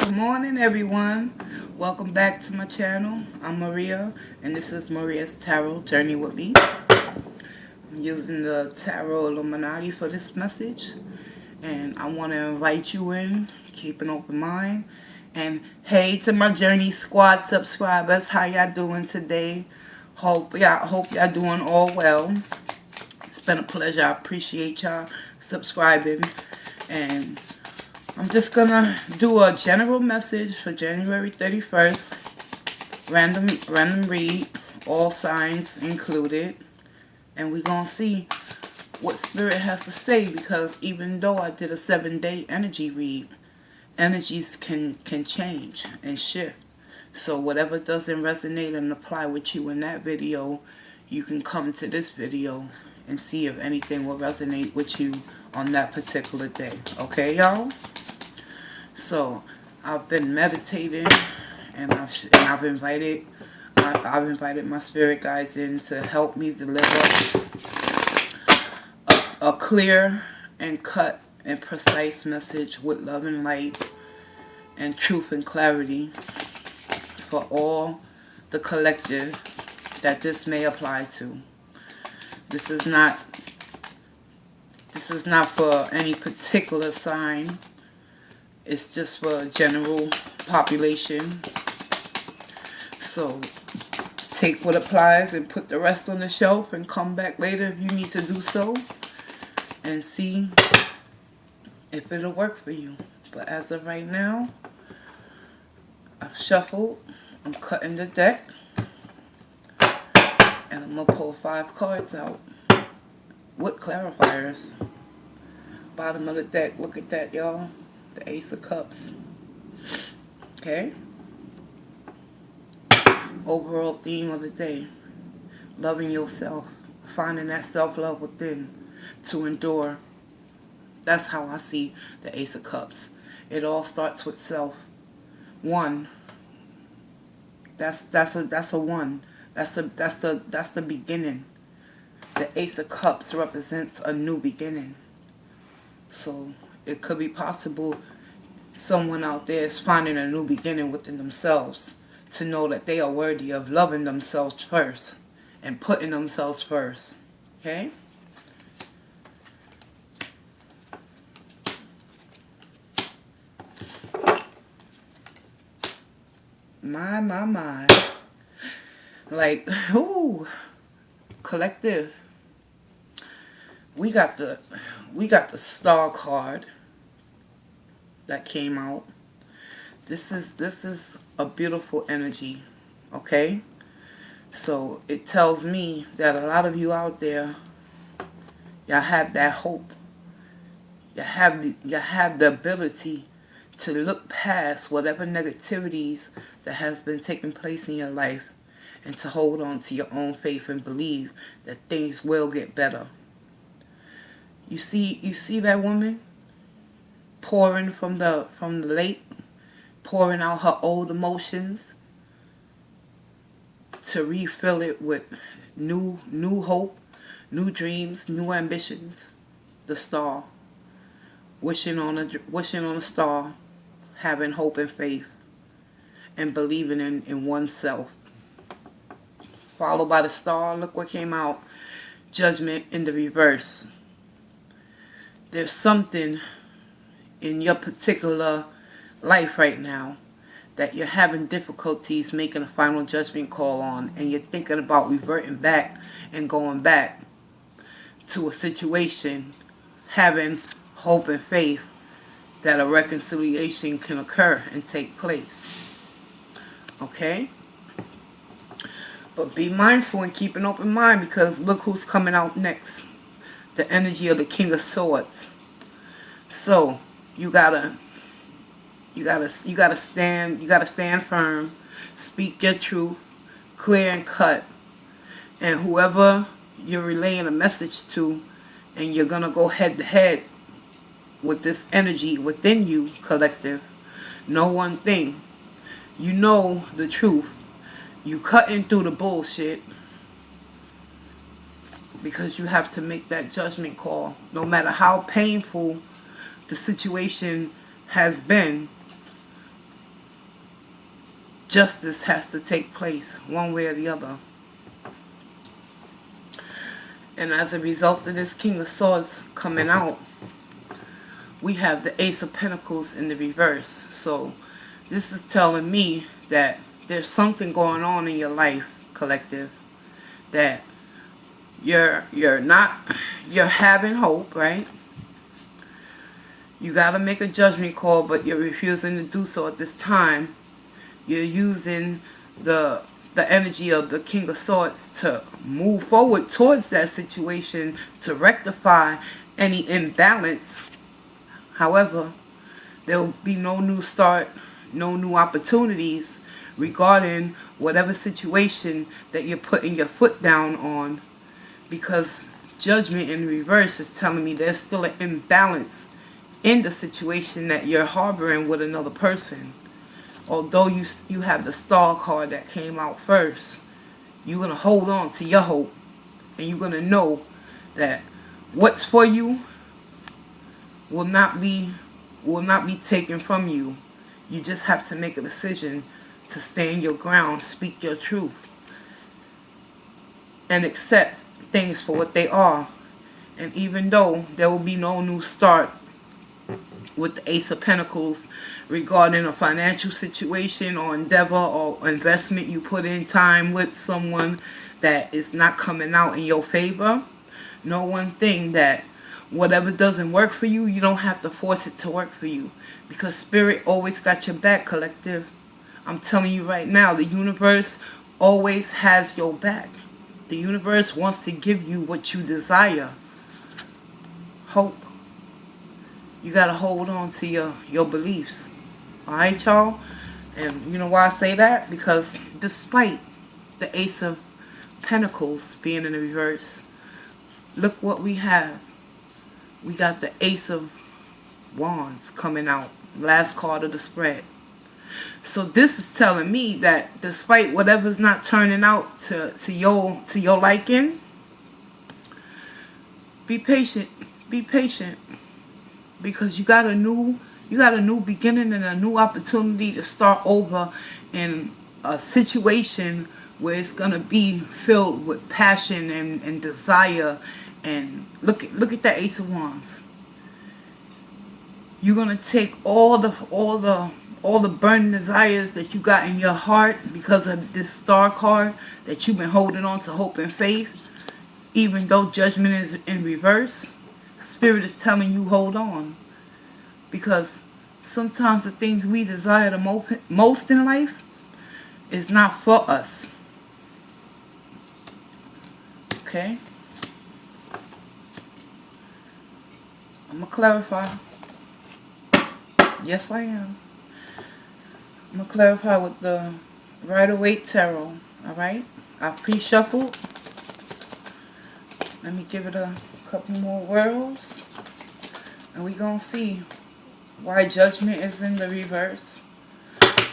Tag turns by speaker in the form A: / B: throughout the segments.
A: Good morning, everyone. Welcome back to my channel. I'm Maria, and this is Maria's Tarot Journey with me. I'm using the Tarot Illuminati for this message, and I want to invite you in. Keep an open mind. And hey to my Journey Squad subscribers, how y'all doing today? Hope y'all doing all well. It's been a pleasure. I appreciate y'all subscribing, and I'm just gonna do a general message for January 31st. Random read, all signs included. And we're gonna see what Spirit has to say, because even though I did a 7-day energy read, energies can change and shift. So whatever doesn't resonate and apply with you in that video, you can come to this video and see if anything will resonate with you on that particular day. Okay, y'all? So I've been meditating, and I've invited my spirit guides in to help me deliver a clear and cut and precise message with love and light and truth and clarity for all the collective that this may apply to. This is not for any particular sign. It's just for a general population. So take what applies and put the rest on the shelf, and come back later if you need to do so, and see if it'll work for you. But as of right now, I've shuffled. I'm cutting the deck, and I'm going to pull 5 cards out with clarifiers. Bottom of the deck, look at that, y'all. The Ace of Cups. Okay? Overall theme of the day: loving yourself. Finding that self-love within to endure. That's how I see the Ace of Cups. It all starts with self. 1. That's a 1. That's the beginning. The Ace of Cups represents a new beginning. So it could be possible someone out there is finding a new beginning within themselves, to know that they are worthy of loving themselves first and putting themselves first. Okay? My. Like, ooh, collective. We got the Star card that came out. This is a beautiful energy, okay? So it tells me that a lot of you out there, y'all have that hope. You have the ability to look past whatever negativities that has been taking place in your life, and to hold on to your own faith and believe that things will get better. You see that woman pouring from the lake, pouring out her old emotions to refill it with new hope, new dreams, new ambitions. The Star, wishing on a star, having hope and faith, and believing in oneself. Followed by the Star, look what came out: Judgment in the reverse. There's something in your particular life right now that you're having difficulties making a final judgment call on, and you're thinking about reverting back and going back to a situation, having hope and faith that a reconciliation can occur and take place. Okay? But be mindful and keep an open mind, because look who's coming out next. The energy of the King of Swords. So you gotta stand firm, speak your truth, clear and cut. And whoever you're relaying a message to, and you're gonna go head to head with this energy within you, collective, know one thing: you know the truth. You cutting through the bullshit, because you have to make that judgment call. No matter how painful the situation has been, justice has to take place one way or the other. And as a result of this King of Swords coming out, we have the Ace of Pentacles in the reverse. So this is telling me that there's something going on in your life, collective, that you're having hope, right? You got to make a judgment call, but you're refusing to do so at this time. You're using the energy of the King of Swords to move forward towards that situation, to rectify any imbalance. However, there will be no new start, no new opportunities regarding whatever situation that you're putting your foot down on, because judgment in reverse is telling me there's still an imbalance in the situation that you're harboring with another person. Although you have the Star card that came out first, you're going to hold on to your hope, and you're going to know that what's for you will not be taken from you. You just have to make a decision to stand your ground, speak your truth, and accept things for what they are. And even though there will be no new start with the Ace of Pentacles regarding a financial situation or endeavor or investment you put in time with someone that is not coming out in your favor, know one thing, that whatever doesn't work for you, you don't have to force it to work for you, because Spirit always got your back, collective. I'm telling you right now, the universe always has your back. The universe wants to give you what you desire. Hope. You got to hold on to your beliefs. Alright, y'all? And you know why I say that? Because despite the Ace of Pentacles being in the reverse, look what we have. We got the Ace of Wands coming out. Last card of the spread. So this is telling me that despite whatever's not turning out to your liking, be patient. Be patient. Because you got a new beginning and a new opportunity to start over in a situation where it's gonna be filled with passion and desire. And look at that Ace of Wands. You're gonna take all the burning desires that you got in your heart because of this Star card that you've been holding on to, hope and faith. Even though judgment is in reverse, Spirit is telling you hold on. Because sometimes the things we desire the most in life is not for us. Okay? I'm going to clarify. Yes, I am. I'm going to clarify with the Rider-Waite Tarot. Alright? I pre-shuffled. Let me give it a couple more whirls. And we're going to see why judgment is in the reverse.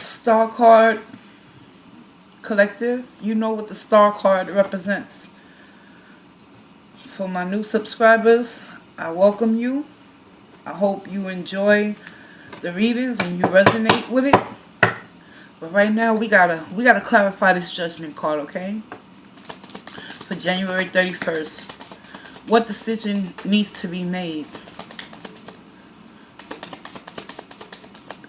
A: Star card, collective. You know what the Star card represents. For my new subscribers, I welcome you. I hope you enjoy the readings and you resonate with it. But right now we gotta clarify this judgment card, okay? For January 31st. What decision needs to be made?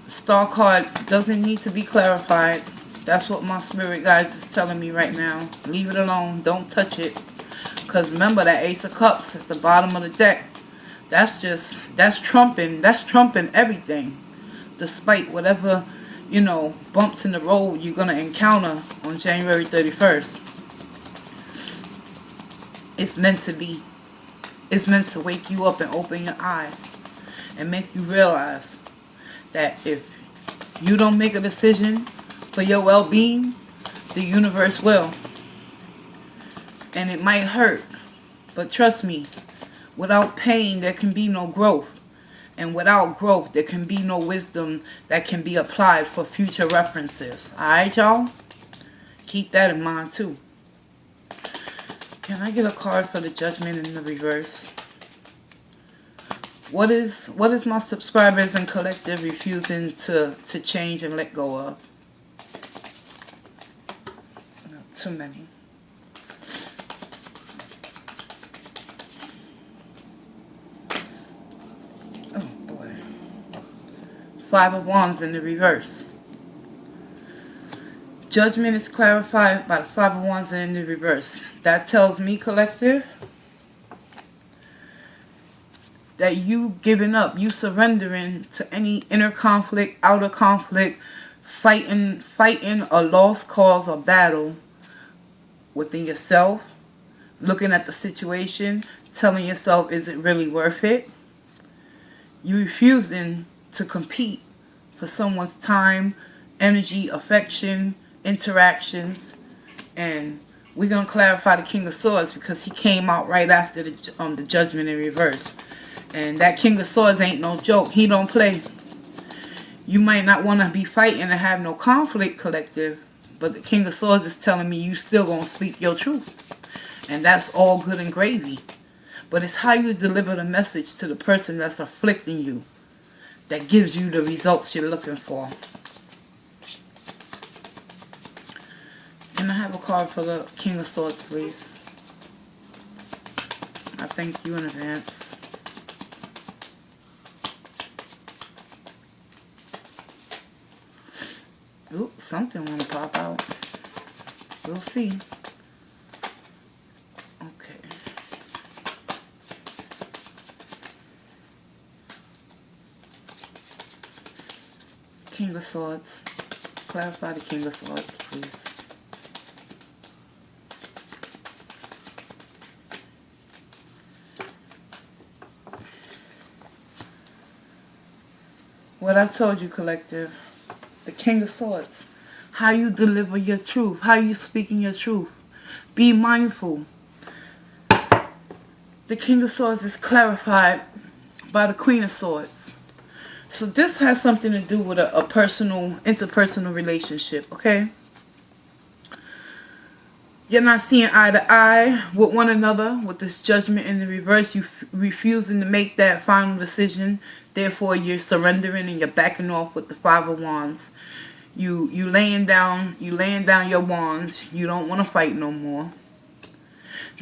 A: Star card doesn't need to be clarified. That's what my spirit guides is telling me right now. Leave it alone. Don't touch it. Because remember that Ace of Cups at the bottom of the deck. That's trumping everything. Despite whatever, bumps in the road you're going to encounter on January 31st. It's meant to be. It's meant to wake you up and open your eyes and make you realize that if you don't make a decision for your well-being, the universe will. And it might hurt, but trust me, without pain there can be no growth. And without growth there can be no wisdom that can be applied for future references. Alright, y'all? Keep that in mind too. Can I get a card for the judgment in the reverse? What is my subscribers and collective refusing to change and let go of? Too many. Oh boy. Five of Wands in the reverse. Judgment is clarified by the Five of Wands in the reverse. That tells me, collective, that you giving up, you surrendering to any inner conflict, outer conflict, fighting a lost cause or battle within yourself, looking at the situation, telling yourself, is it really worth it? You refusing to compete for someone's time, energy, affection, interactions. And we're going to clarify the King of Swords because he came out right after the Judgment in reverse. And that King of Swords ain't no joke. He don't play. You might not want to be fighting and have no conflict, collective, but the King of Swords is telling me you still going to speak your truth. And that's all good and gravy. But it's how you deliver the message to the person that's afflicting you that gives you the results you're looking for. Can I have a card for the King of Swords, please? I thank you in advance. Ooh, something want to pop out. We'll see. Okay. King of Swords. Clarify the King of Swords, please. What I told you, collective. The King of Swords. How you deliver your truth. How you speaking your truth. Be mindful. The King of Swords is clarified by the Queen of Swords. So this has something to do with a personal, interpersonal relationship, okay? You're not seeing eye to eye with one another with this Judgment in the reverse. You refusing to make that final decision. Therefore, you're surrendering and you're backing off with the Five of Wands. You laying down your wands. You don't want to fight no more.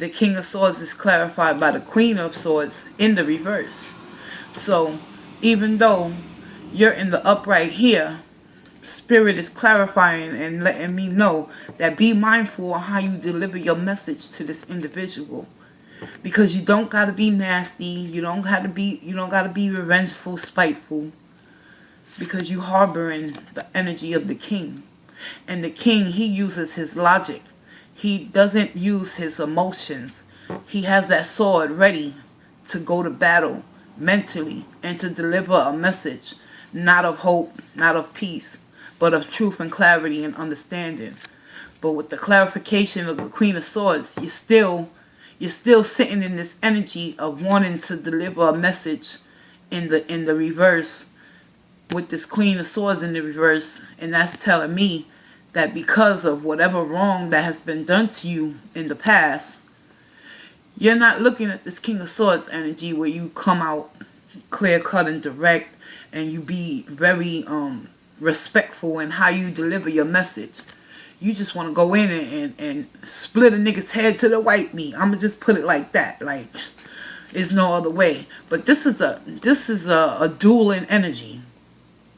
A: The King of Swords is clarified by the Queen of Swords in the reverse. So, even though you're in the upright here, Spirit is clarifying and letting me know that be mindful of how you deliver your message to this individual. Because you don't gotta be nasty, you don't gotta be revengeful, spiteful. Because you harboring the energy of the king. And the king, he uses his logic. He doesn't use his emotions. He has that sword ready to go to battle mentally and to deliver a message, not of hope, not of peace, but of truth and clarity and understanding. But with the clarification of the Queen of Swords, you're still sitting in this energy of wanting to deliver a message in the reverse with this Queen of Swords in the reverse. And that's telling me that because of whatever wrong that has been done to you in the past, you're not looking at this King of Swords energy where you come out clear cut and direct and you be very respectful in how you deliver your message. You just want to go in and split a nigga's head to the white meat. I'm gonna just put it like that. Like, there's no other way. But this is a dueling energy.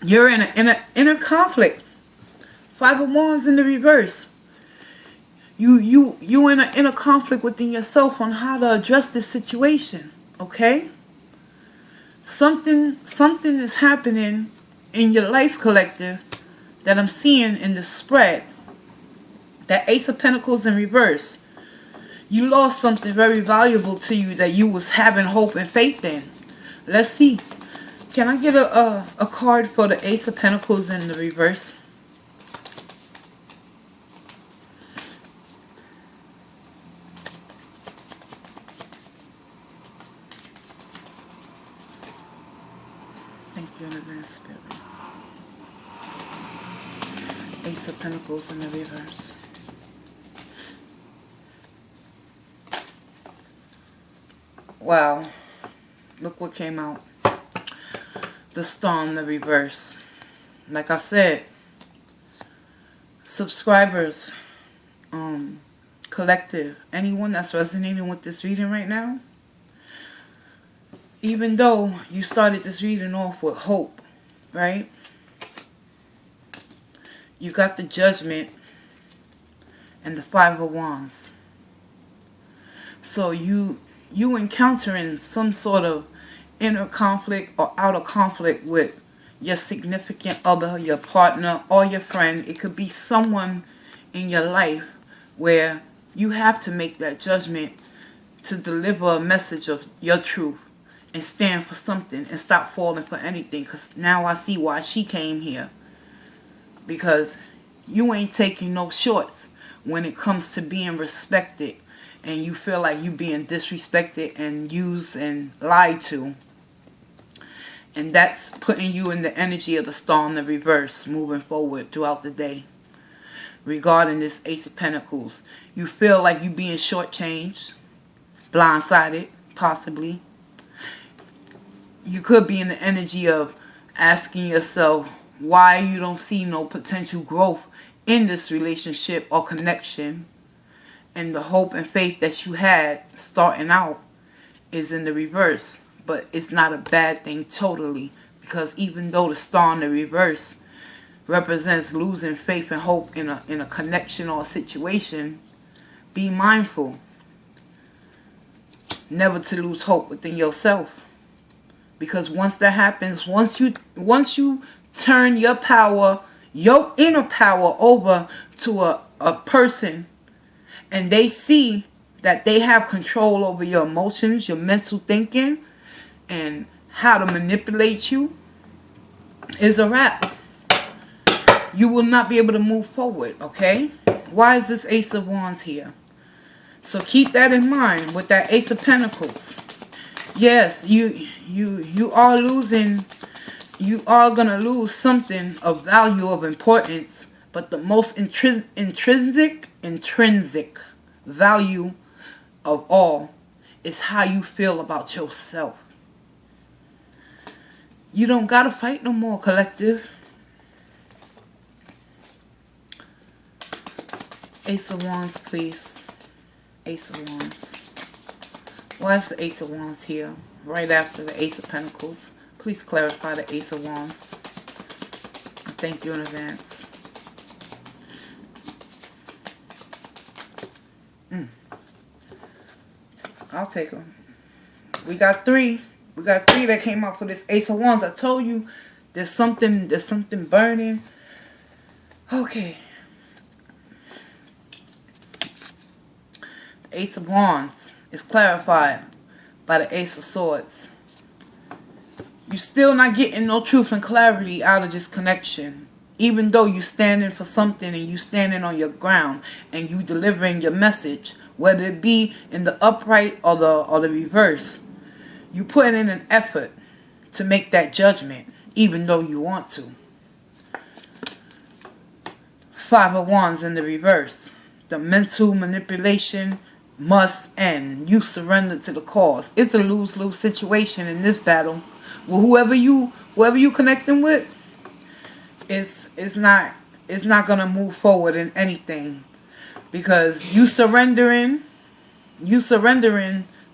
A: You're in an inner conflict. Five of Wands in the reverse. You in an inner conflict within yourself on how to address this situation. Okay? Something is happening in your life, collective, that I'm seeing in the spread. That Ace of Pentacles in reverse. You lost something very valuable to you that you was having hope and faith in. Let's see. Can I get a card for the Ace of Pentacles in the reverse? Thank you in advance, Spirit. Ace of Pentacles in the reverse. Wow. Look what came out. The Star in the reverse. Like I said, subscribers, Collective, anyone that's resonating with this reading right now, even though you started this reading off with hope, right? You got the Judgment and the Five of Wands. So you encountering some sort of inner conflict or outer conflict with your significant other, your partner, or your friend. It could be someone in your life where you have to make that judgment to deliver a message of your truth and stand for something and stop falling for anything. Because now I see why she came here. Because you ain't taking no shorts when it comes to being respected, and you feel like you being disrespected and used and lied to. And that's putting you in the energy of the Star in the reverse, moving forward throughout the day. Regarding this Ace of Pentacles, you feel like you being shortchanged, blindsided, possibly. You could be in the energy of asking yourself why you don't see no potential growth in this relationship or connection. And the hope and faith that you had starting out is in the reverse. But it's not a bad thing totally. Because even though the Star in the reverse represents losing faith and hope in a connection or a situation, be mindful never to lose hope within yourself. Because once that happens, once you turn your power, your inner power over to a person, and they see that they have control over your emotions, your mental thinking, and how to manipulate you, is a wrap. You will not be able to move forward, okay? Why is this Ace of Wands here? So keep that in mind with that Ace of Pentacles. Yes, you are losing, you are going to lose something of value, of importance, but the most intrinsic value of all is how you feel about yourself. You don't got to fight no more, collective. Ace of Wands, please. Ace of Wands. Why is the Ace of Wands here right after the Ace of Pentacles? Please clarify the Ace of Wands. Thank you in advance. I'll take them. We got three. We got three that came out for this Ace of Wands. I told you there's something burning. Okay. The Ace of Wands is clarified by the Ace of Swords. You're still not getting no truth and clarity out of this connection. Even though you're standing for something and you standing on your ground and you delivering your message, whether it be in the upright or the reverse, you putting in an effort to make that judgment, even though you want to. Five of Wands in the reverse. The mental manipulation must end. You surrender to the cause. It's a lose-lose situation in this battle. Well, whoever you connecting with, it's not gonna move forward in anything, because you surrendering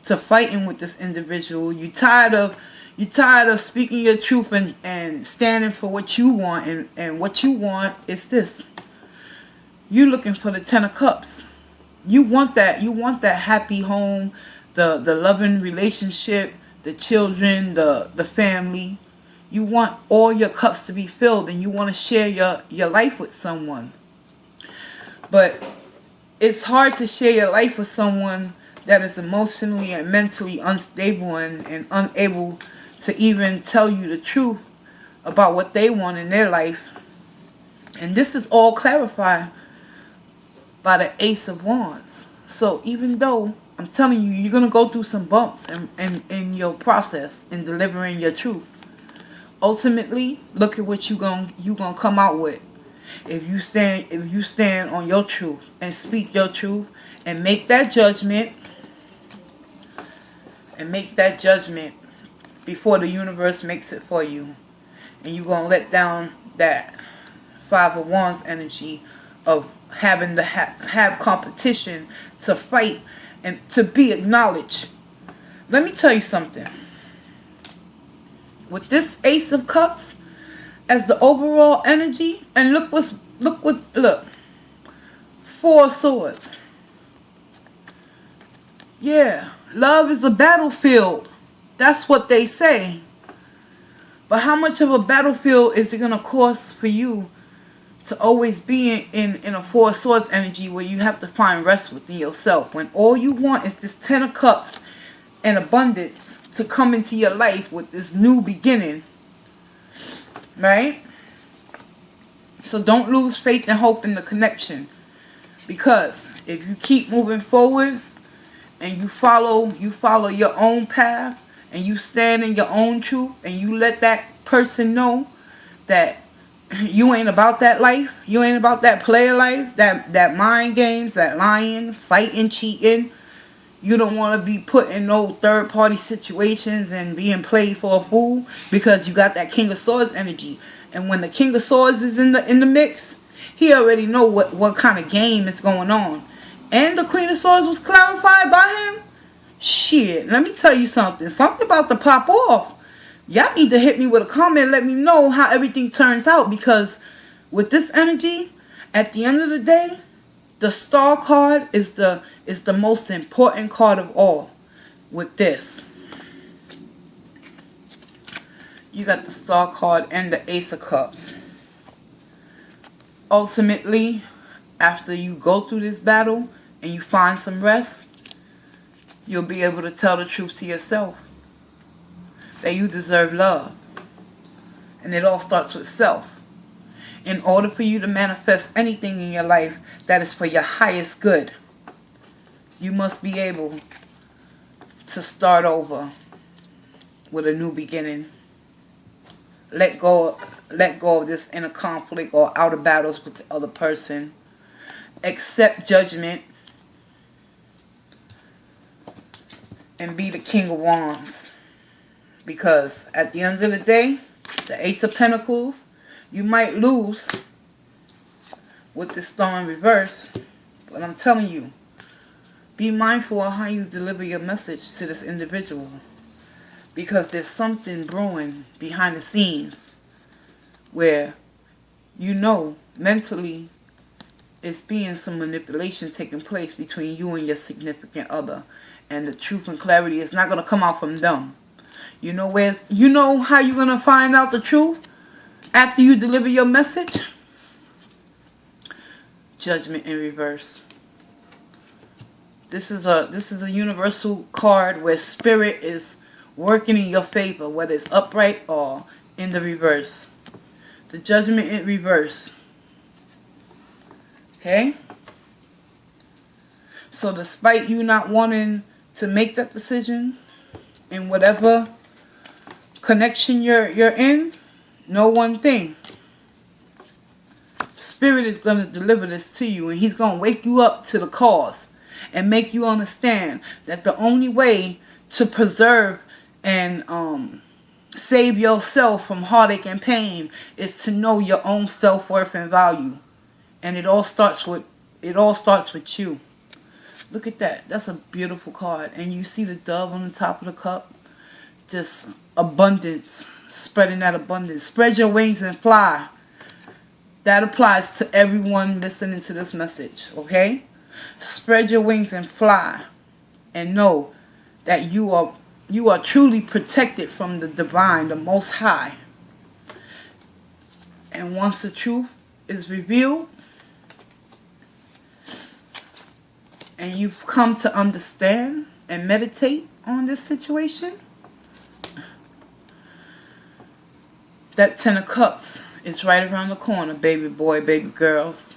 A: to fighting with this individual. You tired of speaking your truth and standing for what you want, and what you want is this. You looking for the Ten of Cups. You want that happy home, the loving relationship, the children, the family. You want all your cups to be filled, and you want to share your life with someone. But it's hard to share your life with someone that is emotionally and mentally unstable and unable to even tell you the truth about what they want in their life. And this is all clarified by the Ace of Wands. So even though I'm telling you, you're going to go through some bumps in your process in delivering your truth, ultimately, look at what you gonna come out with. If you stand on your truth and speak your truth and make that judgment, before the universe makes it for you, and you're gonna let down that Five of Wands energy of having to have competition, to fight, and to be acknowledged. Let me tell you something. With this Ace of Cups as the overall energy, and look, 4 swords. Yeah, love is a battlefield. That's what they say. But how much of a battlefield is it going to cost for you to always be in a 4 swords energy where you have to find rest within yourself, when all you want is this 10 of cups and abundance to come into your life with this new beginning, right? So don't lose faith and hope in the connection, because if you keep moving forward and you follow your own path, and you stand in your own truth, and you let that person know that you ain't about that life, you ain't about that player life, that mind games, that lying, fighting, cheating. You don't want to be put in no third party situations and being played for a fool, because you got that King of Swords energy. And when the King of Swords is in the mix, he already know what kind of game is going on. And the Queen of Swords was clarified by him. Shit, let me tell you something. Something about to pop off. Y'all need to hit me with a comment. Let me know how everything turns out. Because with this energy, at the end of the day, the Star card is the most important card of all. With this, you got the Star card and the Ace of Cups. Ultimately, after you go through this battle and you find some rest, you'll be able to tell the truth to yourself, that you deserve love. And it all starts with self. In order for you to manifest anything in your life that is for your highest good, you must be able to start over with a new beginning. Let go of this inner conflict or outer battles with the other person. Accept judgment. And be the King of Wands. Because at the end of the day, the Ace of Pentacles, you might lose with this Star in reverse. But I'm telling you, be mindful of how you deliver your message to this individual. Because there's something brewing behind the scenes where you know mentally it's being some manipulation taking place between you and your significant other. And the truth and clarity is not going to come out from them. You know how you're going to find out the truth after you deliver your message? Judgment in reverse. This is a universal card where spirit is working in your favor, whether it's upright or in the reverse. The Judgment in reverse. Okay? So despite you not wanting to make that decision in whatever connection you're in, know one thing. Spirit is going to deliver this to you, and he's going to wake you up to the cause and make you understand that the only way to preserve and save yourself from heartache and pain is to know your own self-worth and value. And it all starts with you. Look at that. That's a beautiful card. And you see the dove on the top of the cup. Just abundance. Spreading that abundance. Spread your wings and fly. That applies to everyone listening to this message. Okay? Spread your wings and fly. And know that you are truly protected from the divine, the Most High. And once the truth is revealed, and you've come to understand and meditate on this situation, that 10 of Cups is right around the corner, baby boy, baby girls.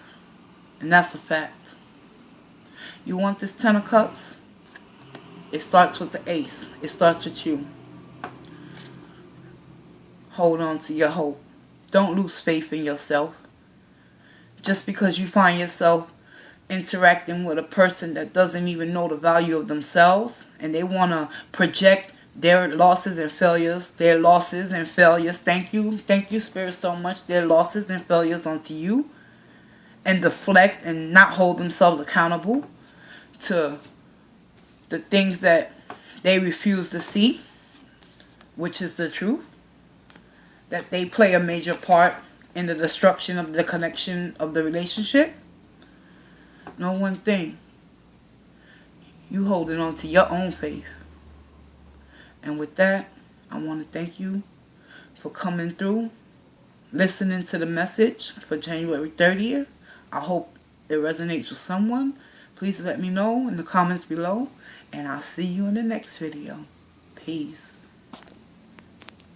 A: And that's a fact. You want this 10 of Cups? It starts with the Ace. It starts with you. Hold on to your hope. Don't lose faith in yourself. Just because you find yourself interacting with a person that doesn't even know the value of themselves, and they want to project their losses and failures, thank you Spirit, so much, their losses and failures onto you, and deflect and not hold themselves accountable to the things that they refuse to see, which is the truth, that they play a major part in the destruction of the connection of the relationship. Know one thing: you holding on to your own faith. And with that, I want to thank you for coming through, listening to the message for January 30th. I hope it resonates with someone. Please let me know in the comments below, and I'll see you in the next video. Peace.